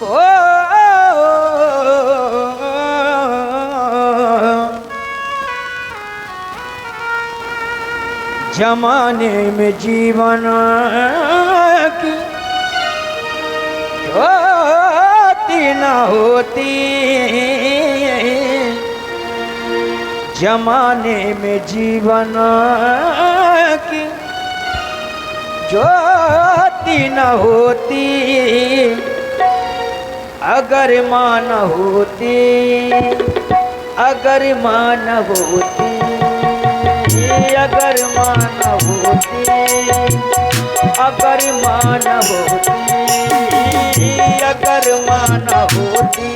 ओ जमाने में जीवन की ज्योति न होती, जमाने में जीवन की ज्योति न होती, अगर मां न होती, अगर मां न होती, अगर मां न होती, अगर मां न होती, अगर मां न होती,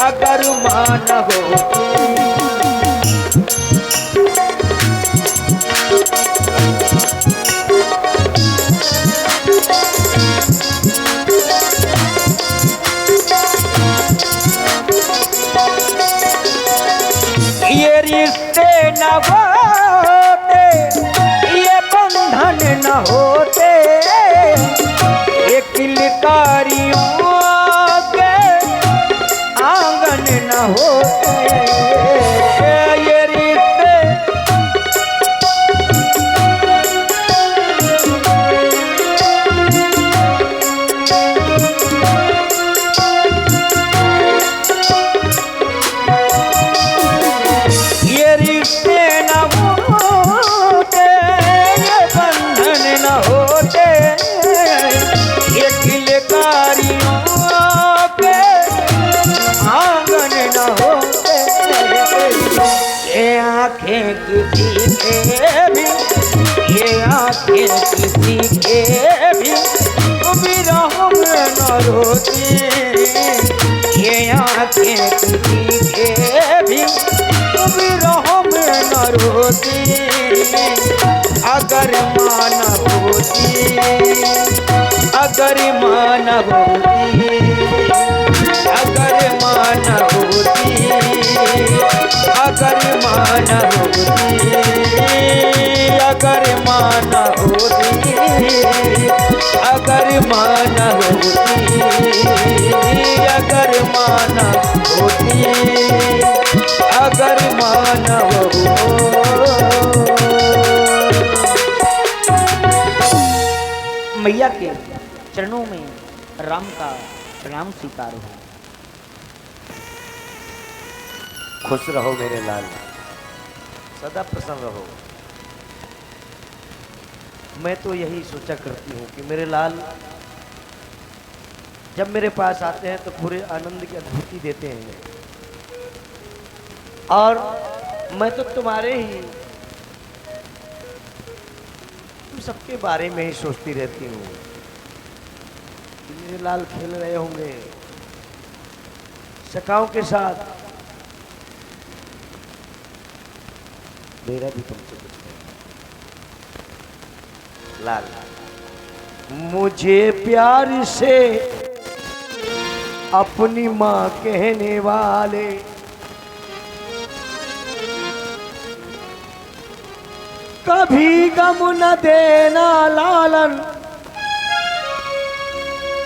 अगर मां न होती। ये रिश्ते न होते, ये बंधन न होते, ये किलकारियों के आंगन न होते, ये रिश्ते किसी के भी, ये आँखें किसी के भी विरह में न रोती, ये आँखें किसी के भी विरह में न रोती, अगर मां न होती, अगर मां न होती, अगर मां न होती, अगर मां न होती, अगर मां न होती, अगर मां न होती, अगर मां न होती, अगर मां न होती। मैया के चरणों में राम का प्रणाम स्वीकार हो। खुश रहो मेरे लाल, सदा प्रसन्न रहो। मैं तो यही सोचा करती हूँ कि मेरे लाल जब मेरे पास आते हैं तो पूरे आनंद की अनुभूति देते हैं, और मैं तो तुम्हारे ही, तुम सबके बारे में ही सोचती रहती हूँ कि मेरे लाल खेल रहे होंगे सखाओं के साथ, मेरा भी तुमसे कुछ नहीं। लाल मुझे प्यार से अपनी माँ कहने वाले, कभी गम न देना लालन,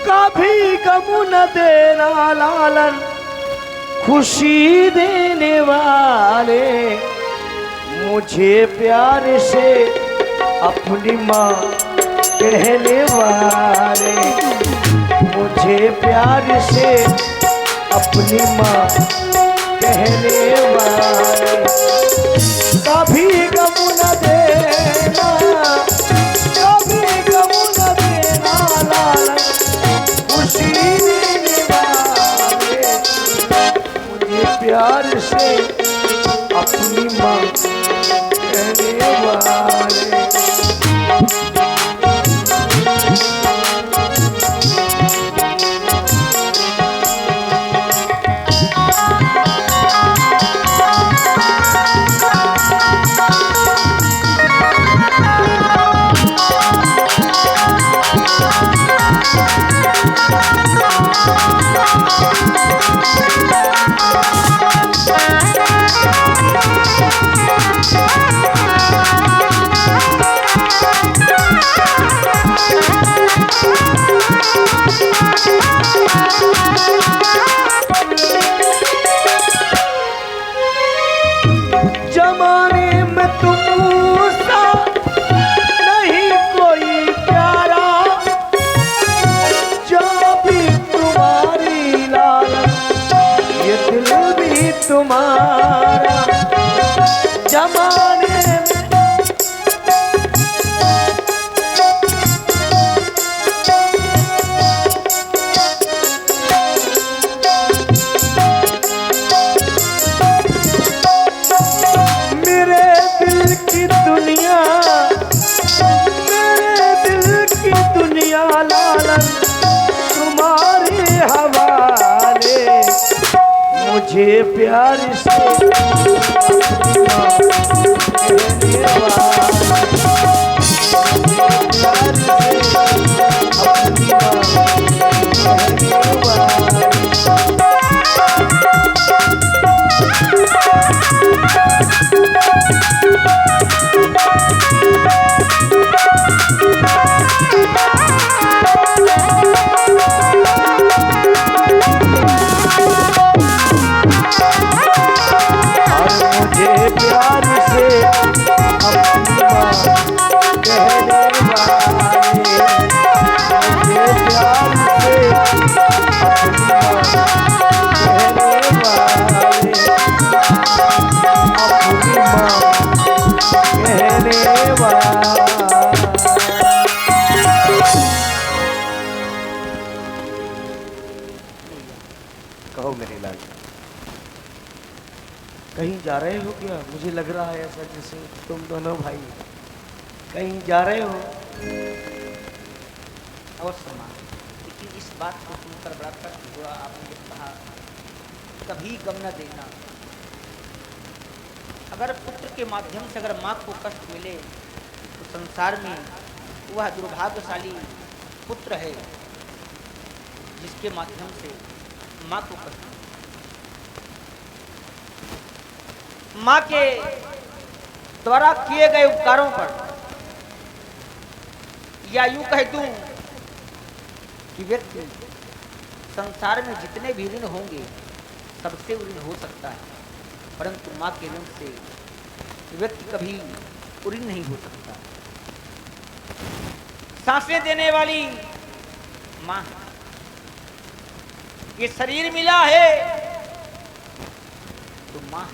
कभी गम न देना लालन, खुशी देने वाले, मुझे प्यार से अपनी माँ कहने वाले, मुझे प्यार से अपनी माँ कहने वाले, कभी गम न देना, कभी गम न देना लालन, खुशी देने वाले, मुझे प्यार से अपनी माँ कहने वाले। Thank you. मुझे प्यार से अपनी माँ कहने वाली, प्यार से अपनी माँ कहने वाली। कहो मेरे लाल, कहीं जा रहे हो क्या? मुझे लग रहा है ऐसा जैसे तुम दोनों भाई कहीं जा रहे हो। अवश्य माँ, लेकिन इस बात को सुनकर बड़ा कष्ट हुआ। आपने जब कहा कभी गम न देना, अगर पुत्र के माध्यम से अगर माँ को कष्ट मिले तो संसार में वह दुर्भाग्यशाली पुत्र है जिसके माध्यम से माँ को कष्ट। माँ के द्वारा किए गए उपकारों पर, या यूं कह दूं कि व्यक्ति संसार में जितने भी ऋण होंगे सबसे ऋण हो सकता है, परंतु माँ के ऋण से व्यक्ति कभी ऋण नहीं हो सकता। सांसें देने वाली माँ, ये शरीर मिला है तो माँ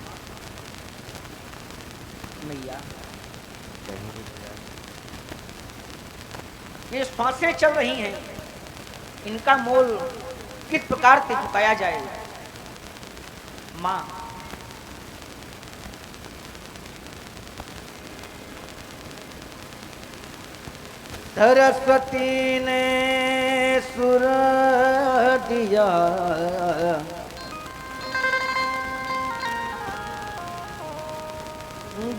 मैया, ये सांसें चल रही हैं, इनका मोल किस प्रकार से चुकाया जाए? माँ, सरस्वती ने सुर दिया,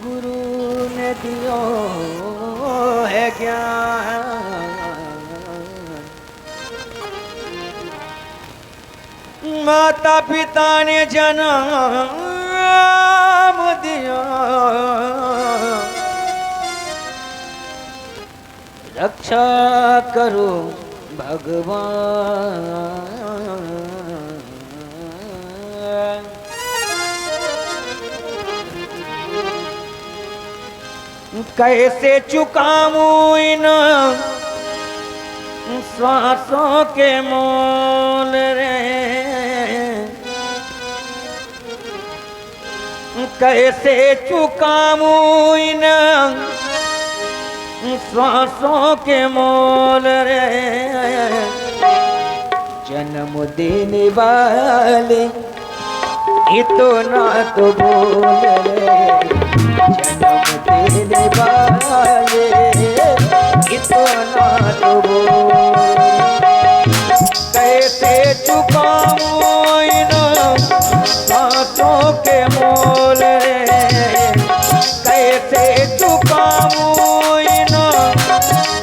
गुरु ने दियो है ज्ञान, माता पिता ने जन्म दिया, रक्षा करो भगवान। कैसे चुकाऊं इन श्वासों के मोल रे, कैसे चुकाऊं इन श्वासों के मोल रे, जन्म देने वाले इतना तो बोल रे, जन्म देने वाले इतना तो बोल। कैसे चुकाऊं इन सांसों के मोल रे, कैसे चुकाऊं इन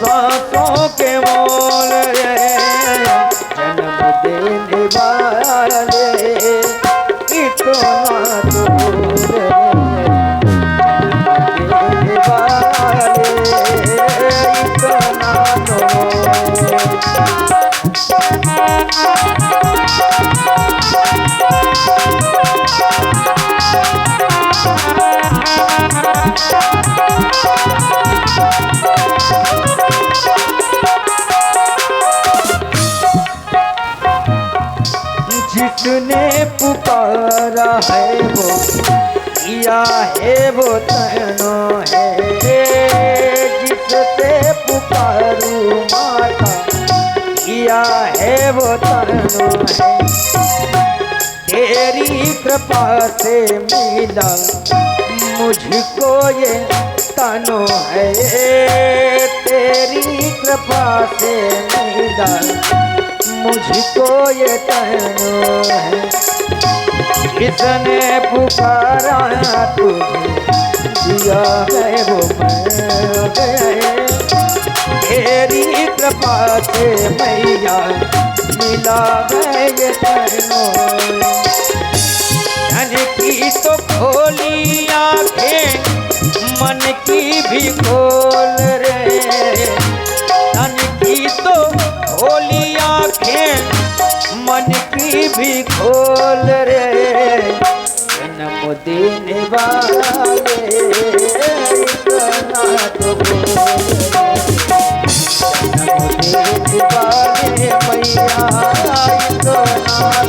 सांसों के मोल रे, जन्म देने वाले इतना तो बोल रे, जिसने पुकारा है वो किया है वो तनो है, जिससे पुकारू माता किया है वो तनो है, तेरी कृपा से मिला मुझको ये तनो है, तेरी कृपा से मिला मुझको ये तनो है, किसने पुकारा तुझे, दिया है वो मैं गए। तेरी कृपा से मैया मिला है ये धनों। धन की तो खोली आंखें, मन की भी खोल रे। धन की तो खोली आंखें, मन की भी खोल रे। जन्म देने वाले इतना तो बोल रे। जन्म देने वाले मैया इतना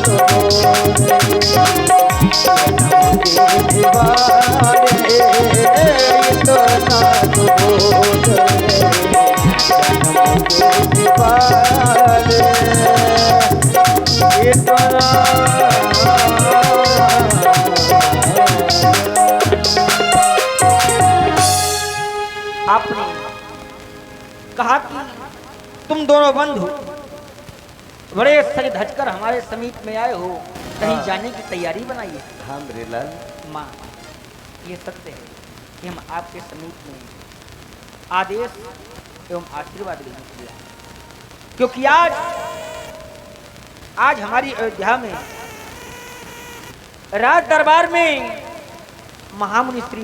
तो बोल रे। जन्म देने वाले इतना तो बोल रे। जन्म देने वाले आपने कहा कि तुम दोनों बंधु बड़े सज धज कर हमारे समीप में आए हो, कहीं हाँ। जाने की तैयारी बनाइए। हाँ मेरे लाल। माँ, ये सत्य है कि हम आपके समीप में आदेश एवं आशीर्वाद लेने के लिए आए, क्योंकि आज हमारी अयोध्या में राज दरबार में महामुनि श्री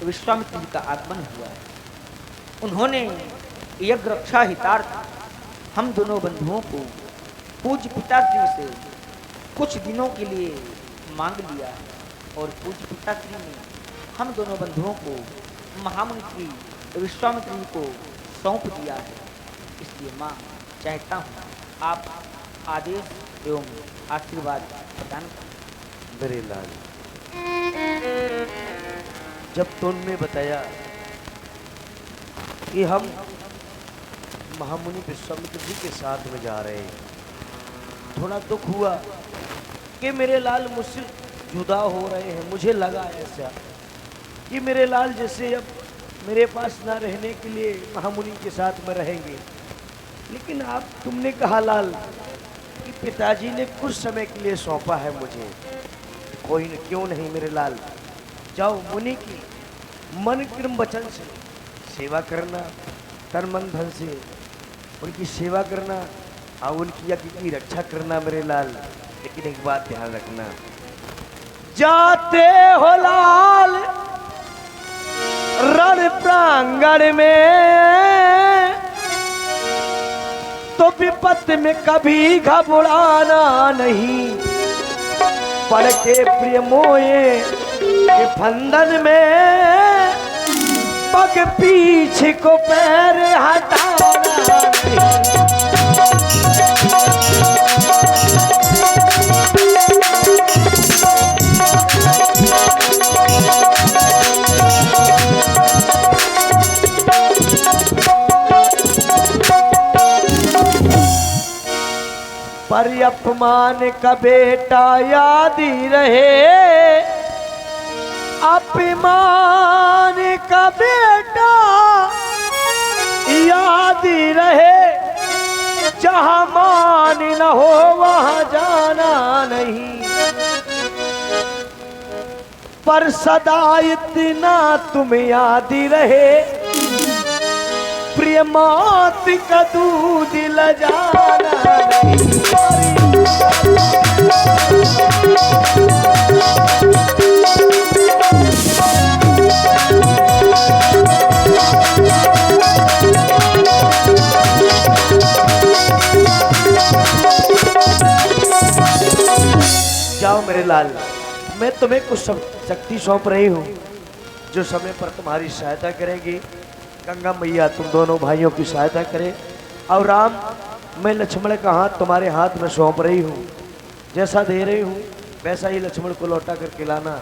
विश्वामित्र जी का आगमन हुआ है। उन्होंने यज्ञ रक्षा हितार्थ हम दोनों बंधुओं को पूज्य पिताश्री से कुछ दिनों के लिए मांग लिया है, और पूज्य पिताश्री ने हम दोनों बंधुओं को महामुनि श्री विश्वामित्र जी को सौंप दिया है। इसलिए माँ, चाहता हूँ आप आदेश एवं आशीर्वाद प्रदान करें। मेरे लाल, जब तुमने बताया कि हम महामुनि विश्वामित्र जी के साथ में जा रहे हैं, थोड़ा दुख हुआ कि मेरे लाल मुझसे जुदा हो रहे हैं। मुझे लगा ऐसा कि मेरे लाल जैसे अब मेरे पास ना रहने के लिए महामुनि के साथ में रहेंगे। लेकिन आप तुमने कहा लाल कि पिताजी ने कुछ समय के लिए सौंपा है मुझे। कोई न, क्यों नहीं मेरे लाल, जाओ मुनि की मन क्रम वचन से सेवा करना, तन मन धन से उनकी सेवा करना और उनकी यज्ञ की रक्षा करना मेरे लाल। लेकिन एक बात ध्यान रखना, जाते हो लाल रण प्रांगण में तो विपत में कभी घबराना नहीं। पड़ के प्रिय मोये के फंदन में पग पीछे को पैर हटाना नहीं। पर अपमान का बेटा याद ही रहे, अपमान का बेटा याद ही रहे। जहां मान न हो वहां जाना नहीं। पर सदा इतना तुम याद ही रहे, प्रिय मात का दूध ल जाना नहीं। जाओ मेरे लाल, मैं तुम्हें कुछ शक्ति सौंप रही हूँ जो समय पर तुम्हारी सहायता करेगी। गंगा मैया तुम दोनों भाइयों की सहायता करे। और राम, मैं लक्ष्मण का हाथ तुम्हारे हाथ में सौंप रही हूँ। जैसा दे रही हूँ वैसा ही लक्ष्मण को लौटा करके लाना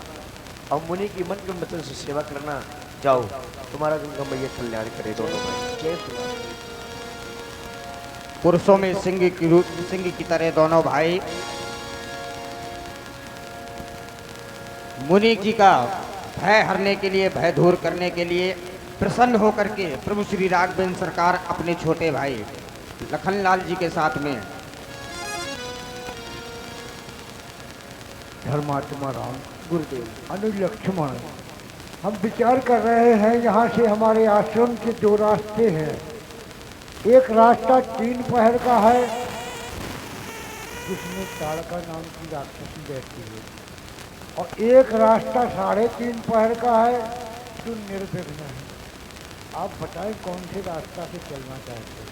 और मुनि की मन के वचन से सेवा करना। जाओ, तुम्हारा गंगा मैया कल्याण करे दोनों भाई। जय श्री राम। पुरुषों में सिंह की तरह दोनों भाई मुनि जी का भय हरने के लिए, भय दूर करने के लिए प्रसन्न होकर के प्रभु श्री राघवेंद्र सरकार अपने छोटे भाई लखनलाल जी के साथ में धर्मात्मा राम, गुरुदेव। अनुलक्ष्मण, हम विचार कर रहे हैं यहाँ से हमारे आश्रम के दो रास्ते हैं। एक रास्ता 3 पहर का है जिसमें ताड़का नाम की राक्षसी बैठती है, और एक रास्ता 3.5 पहर का है जो निर्विघ्न है। आप बताएं कौन से रास्ता से चलना चाहते हैं?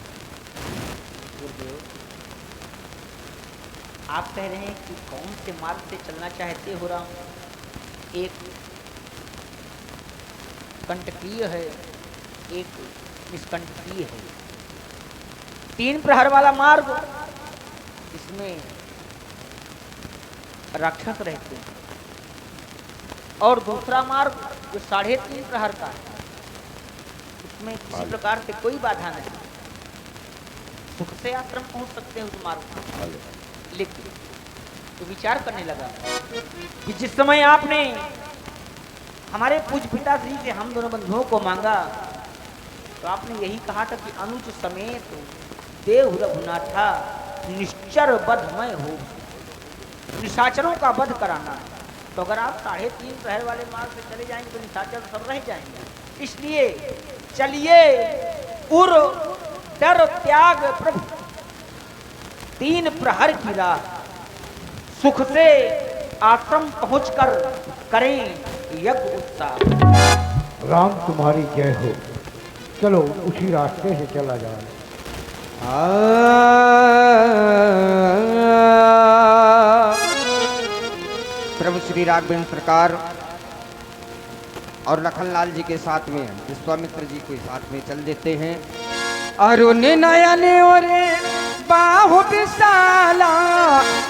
गुरुदेव, आप कह रहे हैं कि कौन से मार्ग से चलना चाहते हो राम? एक कंटकीय है, एक निष्कंटकीय है। 3 प्रहर वाला मार्ग, इसमें राक्षस रहते हैं, और दूसरा मार्ग जो 3.5 प्रहर का है, उसमें किसी प्रकार से कोई बाधा नहीं, सुख से आश्रम पहुंच सकते हैं उस मार्ग पर। लेकिन तो विचार करने लगा कि जिस समय आपने हमारे पूज्य पिताश्री से हम दोनों बंधुओं को मांगा, तो आपने यही कहा था कि अनुज समेत देव रघुनाथा निश्चर वधमय हो, निशाचरों का वध कराना है। तो अगर आप 3.5 प्रहर वाले मार्ग से चले जाएंगे तो निशाचर सब रह जाएंगे। इसलिए चलिए उर डर त्याग प्रभु 3 प्रहर की राह, सुख से आश्रम पहुंचकर करें यज्ञ उत्साह। राम तुम्हारी जय हो। चलो उसी रास्ते से चला जाए। प्रभु श्री राघवेंद्र सरकार और लखनलाल जी के साथ में विश्वामित्र जी को साथ में चल देते हैं। अरुण नयन और बाहु विशाला